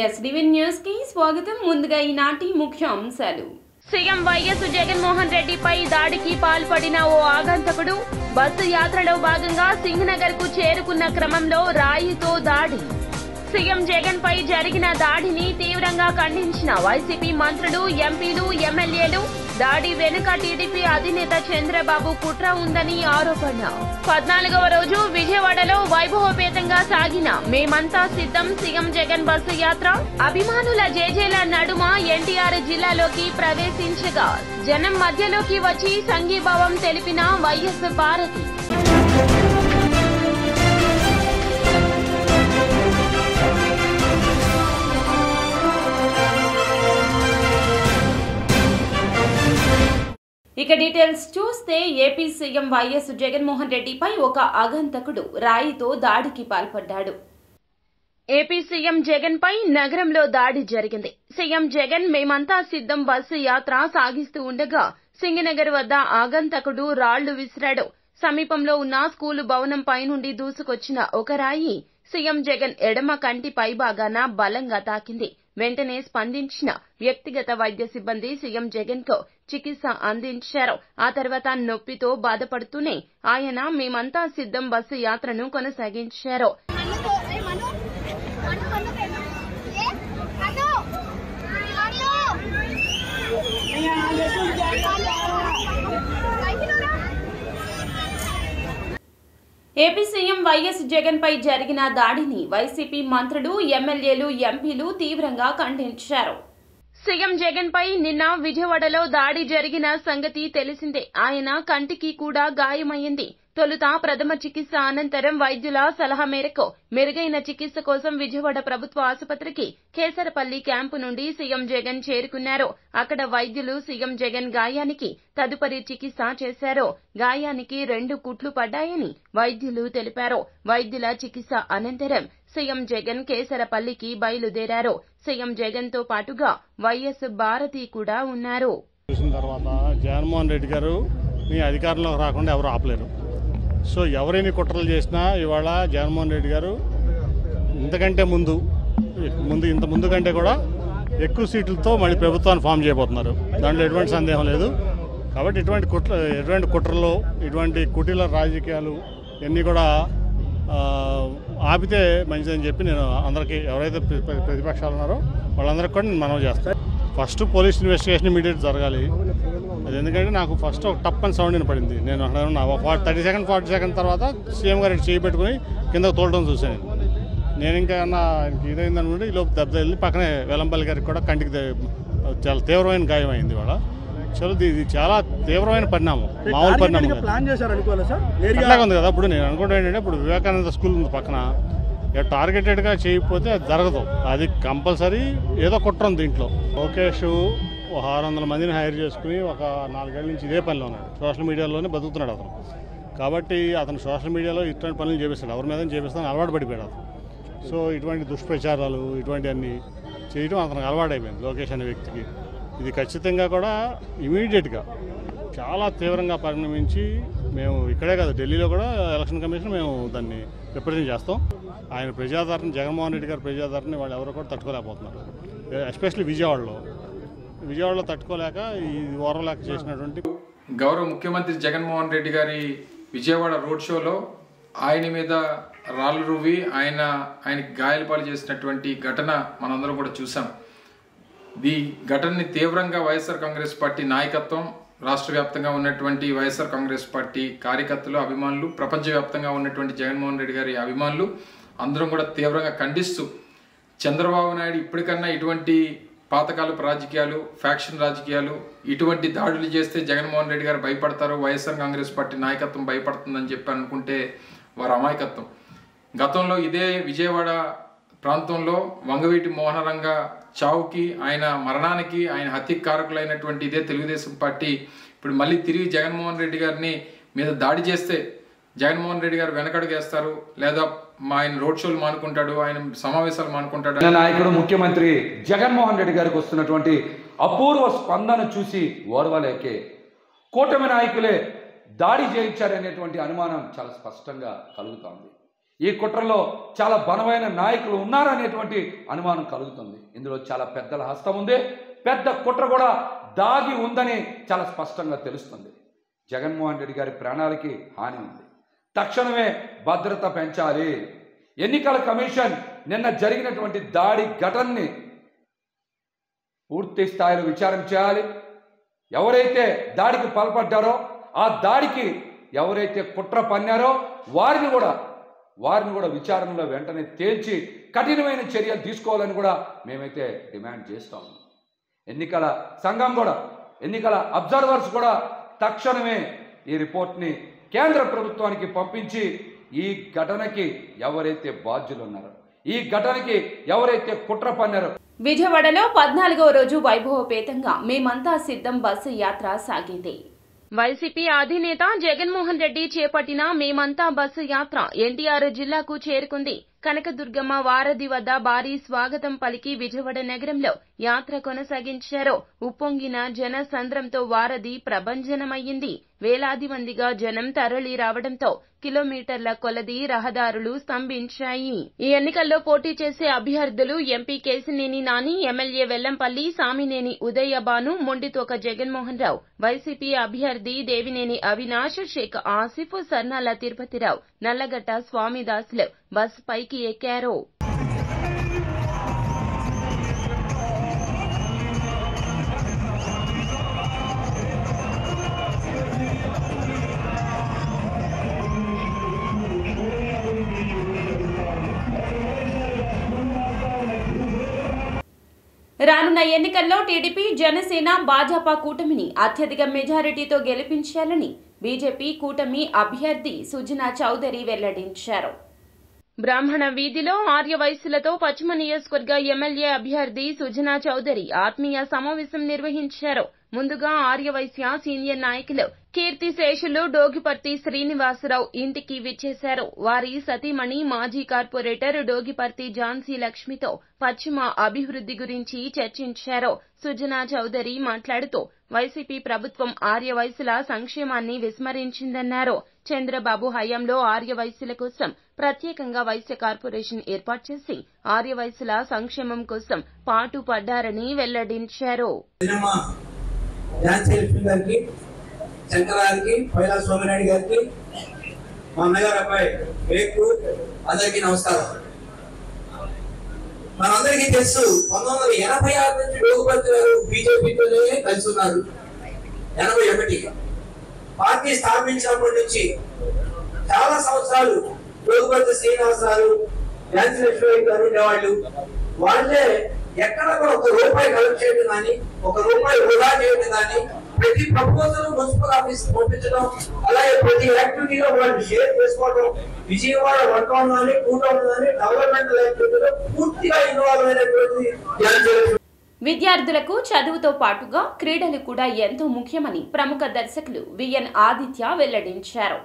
SDV news కి స్వాగతం. ముందుగా ఈనాటి ముఖ్యాంశాలు. సీఎం వైఎస్ జగన్మోహన్ రెడ్డిపై దాడికి పాల్పడిన ఓ ఆగంతకుడు బస్సు యాత్రలో భాగంగా సింగనగర్ కు చేరుకున్న క్రమంలో రాయితో దాడి. సీఎం జగన్ పై జరిగిన దాడిని తీవ్రంగా ఖండించిన వైసీపీ మంత్రులు, ఎంపీలు, ఎమ్మెల్యేలు. దాడి వెనుక టీడీపీ అధినేత చంద్రబాబు కుట్ర ఉందని ఆరోపణ. 14వ రోజు విజయవాడలో వైభవపేతంగా సాగిన మేమంతా సిద్ధం సీఎం జగన్ బస్సు యాత్ర అభిమానుల జేజేల నడుమ ఎన్టీఆర్ జిల్లాలోకి ప్రవేశించగా జనం మధ్యలోకి వచ్చి సంఘీభావం తెలిపిన వైఎస్ భారతి. ఇక డీటెయిల్స్ చూస్తే ఏపీ సీఎం వైఎస్ జగన్మోహన్ రెడ్డిపై ఒక ఆగంతకుడు రాయితో దాడికి పాల్పడ్డాడు. ఏపీ సీఎం జగన్ పై నగరంలో దాడి జరిగింది. సీఎం జగన్ మేమంతా సిద్ధం బస్సు యాత్ర సాగిస్తూ ఉండగా సింగనగర్ వద్ద ఆగంతకుడు రాళ్లు విసిరాడు. సమీపంలో ఉన్న స్కూలు భవనం పైనుండి దూసుకొచ్చిన ఒక రాయి సీఎం జగన్ ఎడమ కంటి పైభాగాన బలంగా తాకింది. వెంటనే స్పందించిన వ్యక్తిగత వైద్య సిబ్బంది సీఎం జగన్ కు చికిత్స అందించారు. ఆ తర్వాత నొప్పితో బాధపడుతూనే ఆయన మేమంతా సిద్ధం బస్సు యాత్రను కొనసాగించారు. ఏపీ సీఎం వైఎస్ జగన్ పై జరిగిన దాడిని వైసీపీ మంత్రులు, ఎమ్మెల్యేలు, ఎంపీలు తీవ్రంగా ఖండించారు. సీఎం జగన్ పై నిన్న విజయవాడలో దాడి జరిగిన సంగతి తెలిసిందే. ఆయన కంటికి కూడా గాయమైంది. తొలుత ప్రథమ చికిత్స అనంతరం వైద్యుల సలహా మేరకు మెరుగైన చికిత్స కోసం విజయవాడ ప్రభుత్వ ఆసుపత్రికి కేసరపల్లి క్యాంపు నుండి సీఎం జగన్ చేరుకున్నారు. అక్కడ వైద్యులు సీఎం జగన్ గాయానికి తదుపరి చికిత్స చేశారు. గాయానికి 2 కుట్లు పడ్డాయని వైద్యులు తెలిపారు. వైద్యుల చికిత్స అనంతరం సీఎం జగన్ కేసరపల్లికి బయలుదేరారు. సీఎం జగన్ తో పాటుగా వైఎస్ భారతి కూడా ఉన్నారు. జగన్మోహన్ రెడ్డి గారు మీ అధికారంలోకి రాకుండా ఎవరు ఆపలేరు. సో ఎవరైనా కుట్రలు చేసినా ఇవాళ జగన్మోహన్ రెడ్డి గారు ఇంతకంటే ముందు ఇంత ముందు కంటే కూడా ఎక్కువ సీట్లతో మళ్ళీ ప్రభుత్వాన్ని ఫామ్ చేయబోతున్నారు. దాంట్లో ఎటువంటి సందేహం లేదు. కాబట్టి ఎటువంటి కుట్రలు, ఇటువంటి కుటీల రాజకీయాలు ఇవన్నీ కూడా ఆపితే మంచిదని చెప్పి నేను అందరికీ, ఎవరైతే ప్రతిపక్షాలు ఉన్నారో వాళ్ళందరికీ కూడా నేను మనవి చేస్తాను. ఫస్ట్ పోలీస్ ఇన్వెస్టిగేషన్ ఇమీడియట్ జరగాలి. అది ఎందుకంటే నాకు ఫస్ట్ ఒక టప్ అని సౌండ్ వినపడింది. నేను అక్కడ 30 సెకండ్ 40 సెకండ్ తర్వాత సీఎం గారు చేయి పెట్టుకుని కిందకు తోలడం చూశాను. నేను ఇంకా ఆయనకి ఇదైందనుకుంటే ఈ లోపు దెబ్బ వెళ్ళి పక్కనే వెల్లంపల్లి గారికి కూడా కంటికి చాలా తీవ్రమైన గాయం అయింది. ఇవాళ ఇది చాలా తీవ్రమైన పరిణామం, మామూలు పరిణామం అట్లాగే ఉంది కదా. ఇప్పుడు నేను అనుకుంటా ఏంటంటే, ఇప్పుడు వివేకానంద స్కూల్ ఉంది పక్కన, టార్గెటెడ్గా చేయకపోతే అది జరగదు. అది కంపల్సరీ ఏదో కుట్ర ఉంది దీంట్లో. లోకేష్ 600 మందిని హైర్ చేసుకుని ఒక 4 ఏళ్ల నుంచి ఇదే పనిలో ఉన్నాడు. సోషల్ మీడియాలోనే బతుకుతున్నాడు అతను. కాబట్టి అతను సోషల్ మీడియాలో ఇటువంటి పనులు చేపిస్తాడు, ఎవరి మీద చేపిస్తాను అలవాటు పడిపోయాడు అతను. సో ఇటువంటి దుష్ప్రచారాలు ఇటువంటివన్నీ చేయడం అతనికి అలవాటు అయిపోయింది లోకేష్ అనే వ్యక్తికి. ఇది ఖచ్చితంగా కూడా ఇమీడియట్గా చాలా తీవ్రంగా పరిణమించి మేము ఇక్కడే కాదు, ఢిల్లీలో కూడా ఎలక్షన్ కమిషన్ మేము దాన్ని రిప్రజెంట్ చేస్తాం. ఆయన ప్రజాదరణ, జగన్మోహన్ రెడ్డి గారి ప్రజాదరణ వాళ్ళు ఎవరు కూడా తట్టుకోలేకపోతున్నారు. ఎస్పెషల్లీ విజయవాడలో తట్టుకోలేక ఈ ఓర్వలేక చేసినటువంటి గౌరవ ముఖ్యమంత్రి జగన్మోహన్ రెడ్డి గారి విజయవాడ రోడ్ షోలో ఆయన మీద రాళ్ళు రువ్వి ఆయనకి గాయాల పాలు చేసినటువంటి ఘటన మనందరం కూడా చూసాం. ఈ ఘటనని తీవ్రంగా వైఎస్ఆర్ కాంగ్రెస్ పార్టీ నాయకత్వం, రాష్ట్ర వ్యాప్తంగా ఉన్నటువంటి వైఎస్ఆర్ కాంగ్రెస్ పార్టీ కార్యకర్తలు, అభిమానులు, ప్రపంచవ్యాప్తంగా ఉన్నటువంటి జగన్మోహన్ రెడ్డి గారి అభిమానులు అందరం కూడా తీవ్రంగా ఖండిస్తూ, చంద్రబాబు నాయుడు ఇప్పటికన్నా ఇటువంటి పాతకాలపు రాజకీయాలు, ఫ్యాక్షన్ రాజకీయాలు, ఇటువంటి దాడులు చేస్తే జగన్మోహన్ రెడ్డి గారు భయపడతారు, వైఎస్ఆర్ కాంగ్రెస్ పార్టీ నాయకత్వం భయపడుతుందని చెప్పి అనుకుంటే వారి అమాయకత్వం. గతంలో ఇదే విజయవాడ ప్రాంతంలో వంగవీటి మోహనరంగ చావుకి, ఆయన మరణానికి, ఆయన హత్యకు కారకులైనటువంటి ఇదే తెలుగుదేశం పార్టీ ఇప్పుడు మళ్ళీ తిరిగి జగన్మోహన్ రెడ్డి గారిని మీద దాడి చేస్తే జగన్మోహన్ రెడ్డి గారు వెనకడుగేస్తారు, లేదా ఆయన రోడ్ షోలు మానుకుంటాడు, ఆయన సమావేశాలు మానుకుంటాడు. నాయకుడు ముఖ్యమంత్రి జగన్మోహన్ రెడ్డి గారికి వస్తున్నటువంటి అపూర్వ స్పందన చూసి ఓర్వలేకే కూటమి నాయకులే దాడి చేయించారనేటువంటి అనుమానం చాలా స్పష్టంగా కలుగుతోంది. ఈ కుట్రలో చాలా బలమైన నాయకులు ఉన్నారనేటువంటి అనుమానం కలుగుతుంది. ఇందులో చాలా పెద్దల హస్తం ఉంది, పెద్ద కుట్ర కూడా దాగి ఉందని చాలా స్పష్టంగా తెలుస్తుంది. జగన్మోహన్ రెడ్డి గారి ప్రాణాలకి హాని ఉంది. తక్షణమే భద్రత పెంచాలి. ఎన్నికల కమిషన్ నిన్న జరిగినటువంటి దాడి ఘటనని పూర్తి స్థాయిలో విచారణ చేయాలి. ఎవరైతే దాడికి పాల్పడ్డారో, ఆ దాడికి ఎవరైతే కుట్ర పన్నారో వారిని కూడా విచారణలో వెంటనే తేల్చి కఠినమైన చర్యలు తీసుకోవాలని కూడా మేమైతే డిమాండ్ చేస్తాము. ఎన్నికల సంఘం కూడా, ఎన్నికల అబ్జర్వర్స్ కూడా తక్షణమే ఈ రిపోర్ట్ని కేంద్ర ప్రభుత్వానికి పంపించి ఈ ఘటనకి ఎవరైతే బాధ్యులు ఉన్నారో, ఈ ఘటనకి ఎవరైతే కుట్ర పన్నారో. విజయవాడలో 14వ రోజు వైభవపేతంగా మేమంతా సిద్ధం బస్సు యాత్ర సాగింది. వైసీపీ అధినేత జగన్మోహన్ రెడ్డి చేపట్టిన మేమంతా బస్సు యాత్ర ఎన్టీఆర్ జిల్లాకు చేరుకుంది. కనకదుర్గమ్మ వారధి వద్ద భారీ స్వాగతం పలికి విజయవాడ నగరంలో యాత్ర కొనసాగించారు. ఉప్పొంగిన జన సంద్రంతో వారధి ప్రభంజనమయ్యింది. వేలాది మందిగా జనం తరలి రావడంతో కిలోమీటర్ల కొలది రహదారులు స్తంభించాయి. ఈ ఎన్నికల్లో పోటీ చేసే అభ్యర్థులు MP Kesineni Nani, MLA Vellampalli, Samineni Udayabhanu, Mondithoka Jaganmohan Rao, YCP అభ్యర్థి దేవినేని అవినాష్, షేక్ ఆసిఫ్, సర్నాల తిరుపతిరావు, నల్లగట్ట స్వామిదాసులు బస్ పైకి ఎక్కారు. రానున్న ఎన్నికల్లో టీడీపీ, జనసేన, భాజపా కూటమిని అత్యధిక మెజారిటీతో గెలిపించాలని బీజేపీ కూటమి అభ్యర్థి సుజనా చౌదరి వెల్లడించారు. బ్రాహ్మణ వీధిలో ఆర్యవైశ్యులతో పశ్చిమ నియోజకవర్గ ఎమ్మెల్యే అభ్యర్థి సుజనా చౌదరి ఆత్మీయ సమావేశం నిర్వహించారు. ముందుగా ఆర్యవైశ్య సీనియర్ నాయకులు కీర్తిశేషులు డోగిపర్తి శ్రీనివాసరావు ఇంటికి విచ్చేశారు. వారి సతీమణి మాజీ కార్పొరేటర్ డోగిపర్తి ఝాన్సీ లక్ష్మితో పశ్చిమ అభివృద్ధి గురించి చర్చించారు. సుజనా చౌదరి మాట్లాడుతూ వైసీపీ ప్రభుత్వం ఆర్యవైశ్యుల సంక్షేమాన్ని విస్మరించిందన్నారు. చంద్రబాబు హయాంలో ఆర్యవైశ్యుల కోసం ప్రత్యేకంగా వైశ్య కార్పొరేషన్ ఏర్పాటు చేసి ఆర్యవైశ్యుల సంక్షేమం కోసం పాటుపడ్డారని వెల్లడించారు. శంకరానికి, పైలా సోమిరెడ్డి గారికి, మా అన్నగారు అబ్బాయి రేపు అందరికీ నమస్కారం. మనందరికీ తెలుసు 1986 నుంచి డోగుపర్తి గారు బీజేపీతోనే కలిసి ఉన్నారు. 81 పార్టీ స్థాపించినప్పటి నుంచి చాలా సంవత్సరాలు డోగుపర్తి శ్రీనివాసరావు, ఝాన్సీ లక్ష్మి గారు ఉండేవాళ్ళు. వాళ్ళే ఎక్కడ కూడా ఒక రూపాయి కలెక్ట్ చేయడం కానీ, ఒక రూపాయి వృధా చేయడం కానీ, ప్రతి ప్రపోజల్ మున్సిపల్ ఆఫీస్ పంపించడం, అలాగే ప్రతి యాక్టివిటీలో వాళ్ళు షేర్ చేసుకోవడం, విజయవాడ 1 టౌన్ కానీ 2 టౌన్ కానీ డెవలప్మెంటల్ యాక్టివిటీలో పూర్తిగా ఇన్వాల్వ్ అయినటువంటి విద్యార్థులకు చదువుతో పాటుగా క్రీడలు కూడా ఎంతో ముఖ్యమని ప్రముఖ దర్శకులు విఎన్ ఆదిత్య వెల్లడించారు.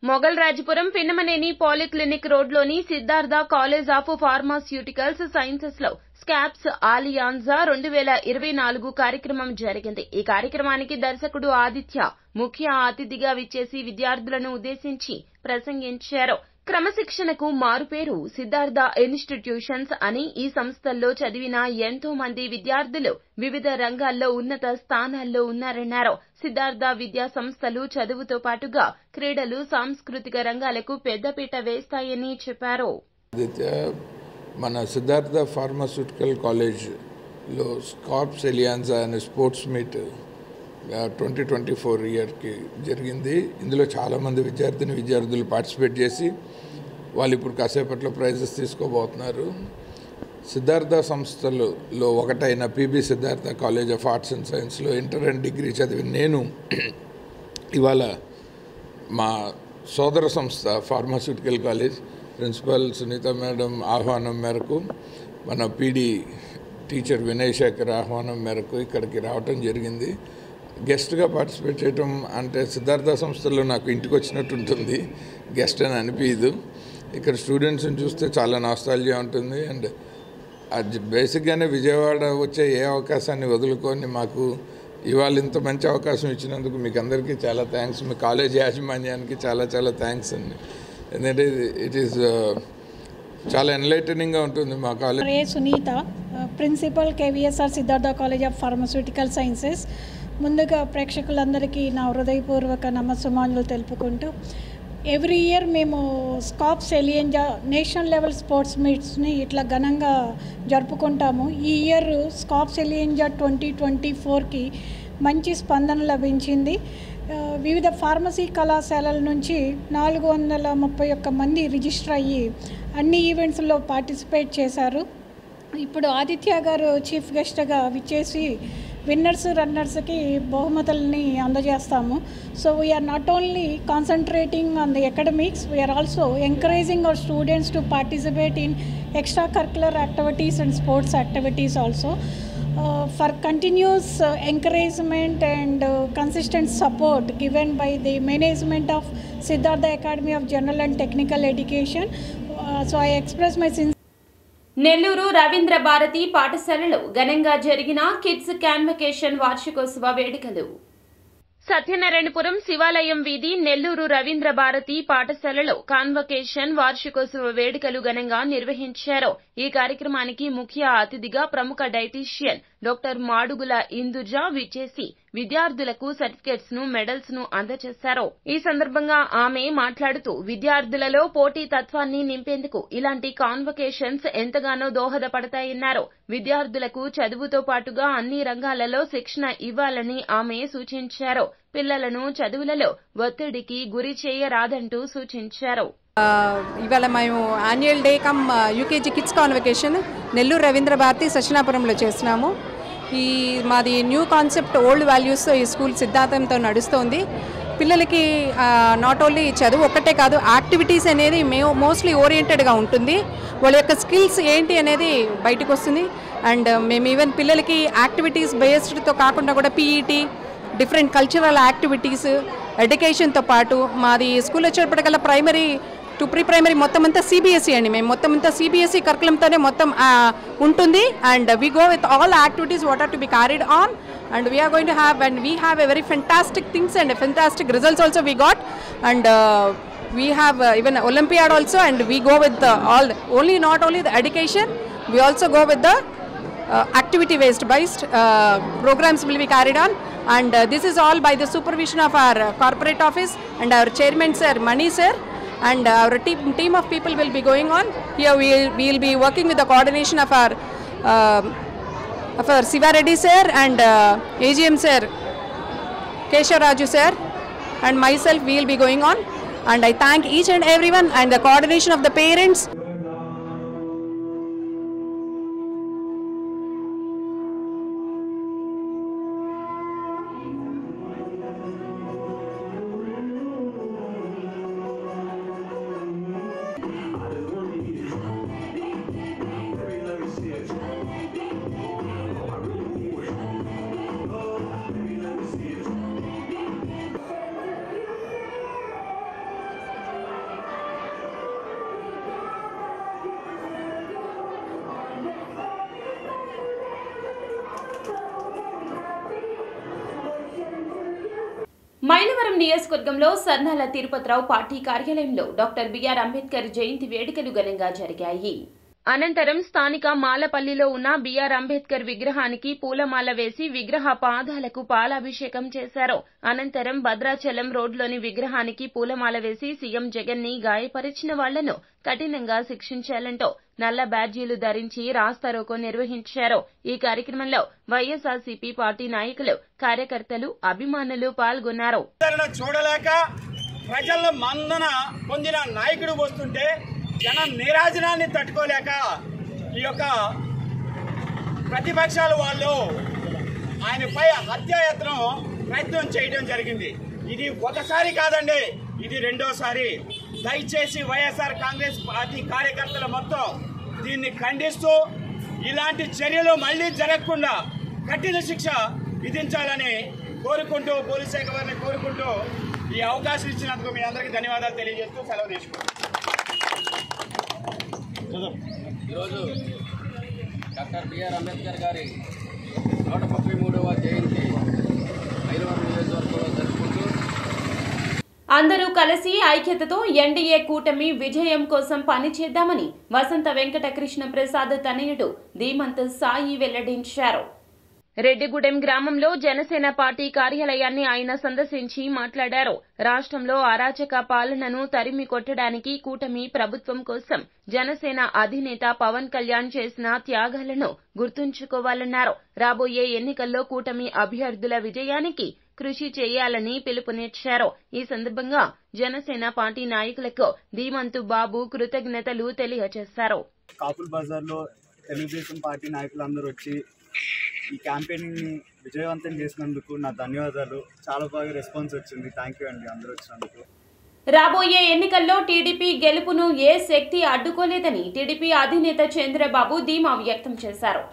మొగల్ రాజపురం పిన్నమనేని పాలిక్లినిక్ రోడ్లోని Siddhartha college of pharmaceuticals sciences లో స్కాప్స్ ఆలియాన్జా 2024 కార్యక్రమం జరిగింది. ఈ కార్యక్రమానికి దర్శకుడు ఆదిత్య ముఖ్య అతిథిగా విచ్చేసి విద్యార్థులను ఉద్దేశించి ప్రసంగించారు. క్రమశిక్షణకు మారుపేరు సిద్ధార్థ ఇన్స్టిట్యూషన్స్ అని ఈ సంస్థల్లో చదివిన ఎంతో మంది విద్యార్థులు వివిధ రంగాల్లో ఉన్నత స్థానాల్లో ఉన్నారన్నారు. సిద్ధార్థ విద్యా సంస్థలు చదువుతో పాటుగా క్రీడలు, సాంస్కృతిక రంగాలకు పెద్దపీట వేస్తాయని చెప్పారు. మన సిద్ధార్థ ఫార్మాస్యూటికల్ కాలేజ్లో స్కాప్స్ ఎలియాన్జా అనే స్పోర్ట్స్ మీట్ 2024 ఇయర్కి జరిగింది. ఇందులో చాలామంది విద్యార్థులు పార్టిసిపేట్ చేసి వాళ్ళు ఇప్పుడు కాసేపట్లో ప్రైజెస్ తీసుకోబోతున్నారు. సిద్ధార్థ సంస్థలలో ఒకటైన PB Siddhartha college of arts and సైన్స్లో ఇంటర్ అండ్ డిగ్రీ చదివిన నేను ఇవాళ మా సోదర సంస్థ pharmaceutical college principal Sunitha madam ఆహ్వానం మేరకు, మన పీడీ టీచర్ వినయ్ శేఖర్ ఆహ్వానం మేరకు ఇక్కడికి రావటం జరిగింది. గెస్ట్గా పార్టిసిపేట్ చేయటం అంటే సిద్ధార్థ సంస్థలో నాకు ఇంటికి వచ్చినట్టు ఉంటుంది, గెస్ట్ అని అనిపించదు. ఇక్కడ స్టూడెంట్స్ని చూస్తే చాలా నాస్టాల్జియా ఉంటుంది. అండ్ అది బేసిక్గానే విజయవాడ వచ్చే ఏ అవకాశాన్ని వదులుకొని మాకు ఇవాళ ఇంత మంచి అవకాశం ఇచ్చినందుకు మీకు అందరికీ చాలా థ్యాంక్స్. మీ కాలేజ్ యాజమాన్యానికి చాలా థ్యాంక్స్ అండి. ఎందుకంటే ఇట్ ఈస్ చాలా ఎన్లైటనింగ్గా ఉంటుంది మా college. Sunitha, principal KVSR Siddhartha college of pharmaceutical sciences. ముందుగా ప్రేక్షకులందరికీ నా హృదయపూర్వక నమస్సుమాన్యులు తెలుపుకుంటూ, ఎవ్రీ ఇయర్ మేము స్కాప్స్ ఎలియంజా నేషనల్ లెవెల్ స్పోర్ట్స్ మీట్స్ని ఇట్లా ఘనంగా జరుపుకుంటాము. ఈ ఇయర్ స్కాప్స్ ఎలియంజా 2024కి మంచి స్పందన లభించింది. వివిధ ఫార్మసీ కళాశాలల నుంచి 431 మంది రిజిస్టర్ అయ్యి అన్ని ఈవెంట్స్లో పార్టిసిపేట్ చేశారు. ఇప్పుడు ఆదిత్య గారు చీఫ్ గెస్ట్గా విచ్చేసి విన్నర్స్ రన్నర్స్కి బహుమతుల్ని అందజేస్తాము. So we are not only concentrating on the academics, we are also encouraging our students to participate in extra curricular activities and sports activities also. For continuous encouragement and consistent support given by the management of Siddhartha Academy of General and Technical Education. So I express my sincere. Nellore Ravindra Bharathi పాఠశాలలో ఘనంగా జరిగిన kids convocation వార్షికోత్సవ వేడుకలు. సత్యనారాయణపురం శివాలయం వీధి నెల్లూరు రవీంద్ర భారతి పాఠశాలలో convocation వార్షికోత్సవ వేడుకలు ఘనంగా నిర్వహించారు. ఈ కార్యక్రమానికి ముఖ్య అతిథిగా ప్రముఖ డైటీషియన్ డాక్టర్ మాడుగుల ఇందుజ విచ్చేసి విద్యార్థులకు సర్టిఫికెట్స్ ను, మెడల్స్ ను అందజేశారు. ఈ సందర్భంగా ఆమె మాట్లాడుతూ విద్యార్థులలో పోటీ తత్వాన్ని నింపేందుకు ఇలాంటి కాన్వకేషన్స్ ఎంతగానో దోహదపడతాయన్నారు. విద్యార్థులకు చదువుతో పాటుగా అన్ని రంగాలలో శిక్షణ ఇవ్వాలని ఆమె సూచించారు. పిల్లలను చదువులలో ఒత్తిడికి గురి చేయరాదంటూ సూచించారు. ఇవాళ మేము annual day cum UKG kids convocation Nellore Ravindra Bharathi సత్యనాపురంలో చేస్తున్నాము. ఈ మాది న్యూ కాన్సెప్ట్ ఓల్డ్ వాల్యూస్తో ఈ స్కూల్ సిద్ధాంతంతో నడుస్తోంది. పిల్లలకి నాట్ ఓన్లీ చదువు ఒక్కటే కాదు, యాక్టివిటీస్ అనేది మోస్ట్లీ ఓరియంటెడ్గా ఉంటుంది. వాళ్ళ యొక్క స్కిల్స్ ఏంటి అనేది బయటకు వస్తుంది. అండ్ మేము ఈవెన్ పిల్లలకి యాక్టివిటీస్ బేస్డ్తో కాకుండా కూడా పీఈటీ, డిఫరెంట్ కల్చరల్ యాక్టివిటీస్, ఎడ్యుకేషన్తో పాటు మాది స్కూల్ వచ్చేటప్పటికల్లా ప్రైమరీ టు ప్రీ ప్రైమరీ మొత్తం అంతా సిబిఎస్ఈ అండి. మేము మొత్తం అంతా సిబిఎస్ఈ కరికులంతోనే మొత్తం ఉంటుంది. And we go with all activities what are to be carried on and we are going to have, and we have a very fantastic things and fantastic results also we got. And we have even Olympiad also, and we go with all only not only the education, we also go with the activity based programs will be carried on. And this is all by the supervision of our corporate office and our chairman sir Mani sir, and our team of people will be going on here. We will be working with the coordination of our Siva Reddy sir and AGM sir Keshav Raju sir and myself. We will be going on, and I thank each and everyone and the coordination of the parents. Mylavaram నియోజకవర్గంలో Sarnala Tirupathirao party కార్యాలయంలో doctor BR Ambedkar జయంతి వేడుకలు ఘనంగా జరిగాయి. అనంతరం స్థానిక మాలపల్లిలో ఉన్న BR Ambedkar విగ్రహానికి పూలమాల వేసి విగ్రహ పాదాలకు పాలాభిషేకం చేశారు. అనంతరం భద్రాచలం రోడ్లోని విగ్రహానికి పూలమాల వేసి సీఎం జగన్ ని గాయపరిచిన వాళ్లను కఠినంగా శిక్షించాలంటూ నల్ల బ్యాడ్జీలు ధరించి రాస్తారోకో నిర్వహించారు. ఈ కార్యక్రమంలో వైఎస్ఆర్సీపీ పార్టీ నాయకులు, కార్యకర్తలు, అభిమానులు పాల్గొన్నారు. చూడలేక ప్రజల మన్నన పొందిన నాయకుడు వస్తుంటే జన నీరాజనాన్ని తట్టుకోలేక ఈ యొక్క ప్రతిపక్షాలు వాళ్ళు ఆయనపై హత్యాయత్నం ప్రయత్నం చేయడం జరిగింది. ఇది ఒకసారి కాదండి, ఇది రెండోసారి. దయచేసి వైఎస్ఆర్ కాంగ్రెస్ పార్టీ కార్యకర్తలు మొత్తం దీన్ని ఖండిస్తూ ఇలాంటి చర్యలు మళ్లీ జరగకుండా కఠిన శిక్ష విధించాలని కోరుకుంటూ, పోలీస్ శాఖ వారిని కోరుకుంటూ ఈ అవకాశం ఇచ్చినందుకు మీ అందరికీ ధన్యవాదాలు తెలియజేస్తూ సెలవు తీసుకుంటాం. ఈరోజు డాక్టర్ బిఆర్ అంబేద్కర్ గారి 133వ జయంతి మైలవరం నియోజకవర్గంలో జరుపుకుంటూ అందరూ కలిసి ఐక్యతతో ఎన్డీఏ కూటమి విజయం కోసం పనిచేద్దామని వసంత వెంకట కృష్ణ ప్రసాద్ తనయుడు ధీమంత్ సాయి వెల్లడించారు. రెడ్డిగూడెం గ్రామంలో జనసేన పార్టీ కార్యాలయాన్ని ఆయన సందర్శించి మాట్లాడారు. రాష్ట్రంలో అరాచక పాలనను తరిమి కొట్టడానికి కూటమి ప్రభుత్వం కోసం జనసేన అధినేత పవన్ కళ్యాణ్ చేసిన త్యాగాలను గుర్తుంచుకోవాలన్నారు. రాబోయే ఎన్నికల్లో కూటమి అభ్యర్థుల విజయానికి కృషి చేయాలని పిలుపునిచ్చారు. ఈ సందర్భంగా జనసేన పార్టీ నాయకులకు ధీమంతు బాబు కృతజ్ఞతలు తెలియజేశారు. కాపుల్ బజార్లో తెలుగుదేశం పార్టీ నాయకులందరూ వచ్చి ఈ క్యాంపెయినింగ్ ని విజయవంతం చేసినందుకు నా ధన్యవాదాలు. చాలా బాగా రెస్పాన్స్ వచ్చింది. థ్యాంక్ యూ అండి అందరూ వచ్చినందుకు. రాబోయే ఎన్నికల్లో టీడీపీ గెలుపును ఏ శక్తి అడ్డుకోలేదని టీడీపీ అధినేత చంద్రబాబు ధీమా వ్యక్తం చేశారు.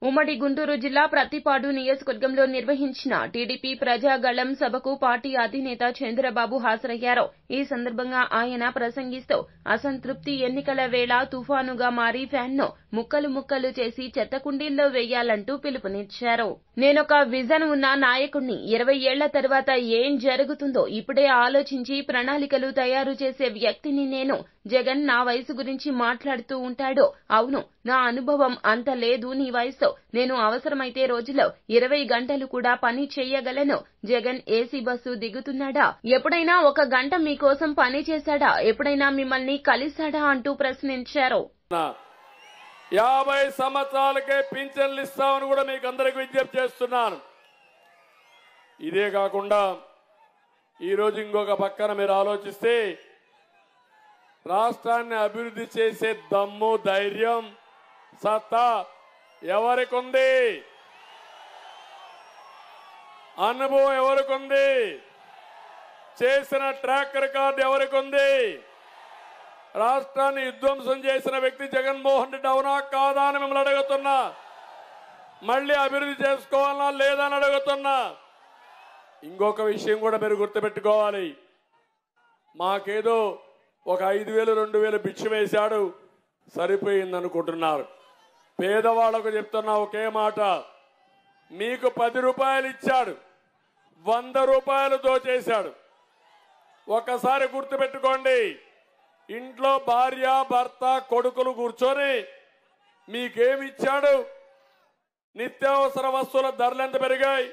ఉమ్మడి గుంటూరు జిల్లా ప్రత్తిపాడు నియోజకవర్గంలో నిర్వహించిన టీడీపీ ప్రజాగళం సభకు పార్టీ అధినేత చంద్రబాబు హాజరయ్యారు. ఈ సందర్భంగా ఆయన ప్రసంగిస్తూ అసంతృప్తి ఎన్నికల వేళ తుఫానుగా మారి ఫ్యాన్ను ముక్కలు ముక్కలు చేసి చెత్తకుండీల్లో వేయాలంటూ పిలుపునిచ్చారు. నేనొక విజన్ ఉన్న నాయకుడిని, 20 ఏళ్ల తర్వాత ఏం జరుగుతుందో ఇప్పుడే ఆలోచించి ప్రణాళికలు తయారు చేసే వ్యక్తిని నేను. జగన్ నా వయసు గురించి మాట్లాడుతూ ఉంటాడు. అవును, నా అనుభవం అంత లేదు నీ వయసు. నేను అవసరమైతే రోజులో 20 గంటలు కూడా పని చేయగలను. జగన్ ఏసీ బస్సు దిగుతున్నాడా? ఎప్పుడైనా 1 గంట మీకోసం పని చేశాడా? ఎప్పుడైనా మిమ్మల్ని కలిశాడా అంటూ ప్రశ్నించారు. 50 సంవత్సరాలకే పింఛన్లు ఇస్తామని కూడా మీకు అందరికి విజ్ఞప్తి చేస్తున్నాను. ఇదే కాకుండా ఈరోజు ఇంకొక పక్కన మీరు ఆలోచిస్తే రాష్ట్రాన్ని అభివృద్ధి చేసే దమ్ము, ధైర్యం, సత్తా ఎవరికుంది? అనుభవం ఎవరికుంది? చేసిన ట్రాక్ రికార్డు ఎవరికుంది? రాష్ట్రాన్ని విధ్వంసం చేసిన వ్యక్తి జగన్మోహన్ రెడ్డి అవునా కాదా అని మిమ్మల్ని అడుగుతున్నా. మళ్ళీ అభివృద్ధి చేసుకోవాలా లేదా అని అడుగుతున్నా. ఇంకొక విషయం కూడా మీరు గుర్తుపెట్టుకోవాలి. మాకేదో ఒక 5,000 2,000 భిక్ష వేశాడు సరిపోయింది అనుకుంటున్నారు. పేదవాళ్లకు చెప్తున్నా ఒకే మాట, మీకు 10 రూపాయలు ఇచ్చాడు, 100 రూపాయలు దోచేశాడు. ఒకసారి గుర్తుపెట్టుకోండి, ఇంట్లో భార్య భర్త కొడుకులు కూర్చొని మీకేమిచ్చాడు? నిత్యావసర వస్తువుల ధరలు ఎంత పెరిగాయి,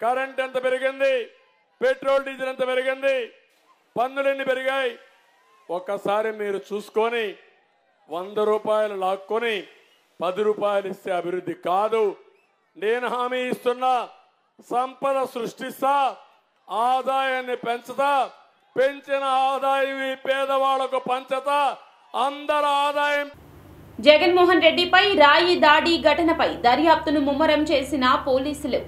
కరెంట్ ఎంత పెరిగింది, పెట్రోల్ డీజిల్ ఎంత పెరిగింది, పన్నులు ఎన్ని పెరిగాయి? ఒక్కసారి మీరు చూసుకొని 100 రూపాయలు లాక్కొని 10 రూపాయలు ఇస్తే అభివృద్ధి కాదు. నేను హామీ ఇస్తున్నా, సంపద సృష్టిస్తా, ఆదాయాన్ని పెంచుతా, పెంచిన ఆదాయం పేదవాళ్లకు పంచతా, అందరి ఆదాయం. జగన్మోహన్ రెడ్డిపై రాయి దాడి ఘటనపై దర్యాప్తును ముమ్మరం చేసిన పోలీసులు.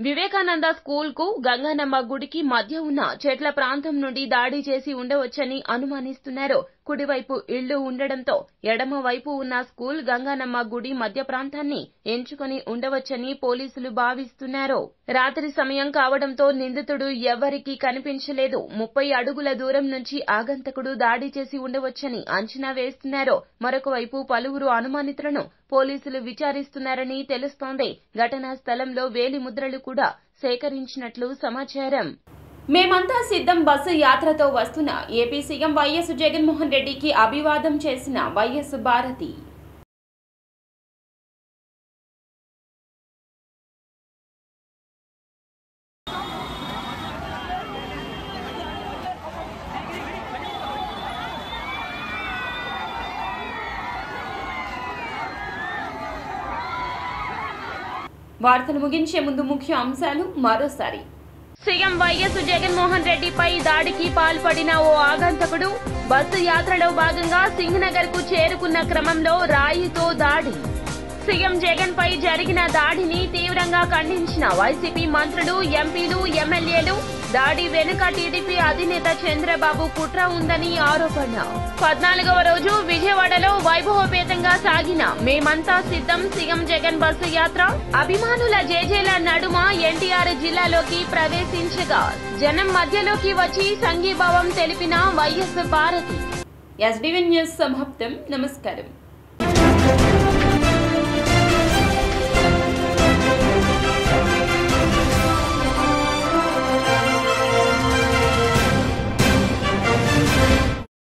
వివేకానంద స్కూల్ కు గంగానమ్మ గుడికి మధ్య ఉన్న చెట్ల ప్రాంతం నుండి దాడి చేసి ఉండవచ్చని అనుమానిస్తున్నారు. కుడివైపు ఇళ్లు ఉండడంతో ఎడమ వైపు ఉన్న స్కూల్ గంగానమ్మ గుడి మధ్య ప్రాంతాన్ని ఎంచుకొని ఉండవచ్చని పోలీసులు భావిస్తున్నారు. రాత్రి సమయం కావడంతో నిందితుడు ఎవరికీ కనిపించలేదు. 30 అడుగుల దూరం నుంచి ఆగంతకుడు దాడి చేసి ఉండవచ్చని అంచనా వేస్తున్నారు. మరొక వైపు పలువురు అనుమానితులను పోలీసులు విచారిస్తున్నారని తెలుస్తోంది. ఘటనా స్థలంలో వేలి ముద్రలు కూడా సేకరించినట్లు సమాచారం. మేమంతా సిద్ధం బస్సు యాత్రతో వస్తున్న ఏపీ సీఎం వైఎస్ జగన్మోహన్ రెడ్డికి అభివాదం చేసిన వైఎస్ భారతి. వార్తలు ముగించే ముందు ముఖ్య అంశాలు మరోసారి. సీఎం వైఎస్ జగన్మోహన్ రెడ్డిపై దాడికి పాల్పడిన ఓ ఆగంతకుడు బస్సు యాత్రలో భాగంగా సింగనగర్ కు చేరుకున్న క్రమంలో రాయితో దాడి. సీఎం జగన్ పై జరిగిన దాడిని తీవ్రంగా ఖండించిన వైసీపీ మంత్రులు, ఎంపీలు, ఎమ్మెల్యేలు. దాడి వెనుక టీడీపీ అధినేత చంద్రబాబు కుట్ర ఉందని ఆరోపణ. 14వ రోజు విజయవాడలో వైభవపేతంగా సాగిన మేమంతా సిద్ధం సీఎం జగన్ బస్సు యాత్ర అభిమానుల జేజేల నడుమ ఎన్టీఆర్ జిల్లాలోకి ప్రవేశించగా జనం మధ్యలోకి వచ్చి సంఘీభావం తెలిపిన వైఎస్ భారతి. ఎస్డీవీ న్యూస్ సమాప్తం. నమస్కారం.